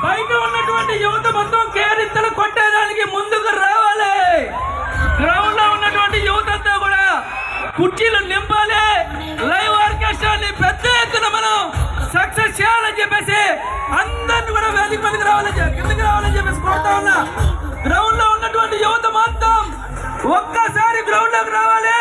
బయట ఉన్నటువంటి యువత మొత్తం కేరింతలు కొట్టేదానికి ముందుకు రావాలి. గ్రౌండ్ లో ఉన్నటువంటి యువత అంతా కూడా కుర్చీలు నింపాలి. లైవ్ ఆర్కెస్ట్రాని పెద్ద ఎత్తున మనం సక్సెస్ చేయాలని చెప్పేసి అందరిని కూడా వేదిక మీదకి కిందకి రావాలని చెప్పేసి కోరుతా ఉన్నా. గ్రౌండ్ లో ఉన్నటువంటి యువత మొత్తం ఒక్కసారి గ్రౌండ్ లోకి రావాలి.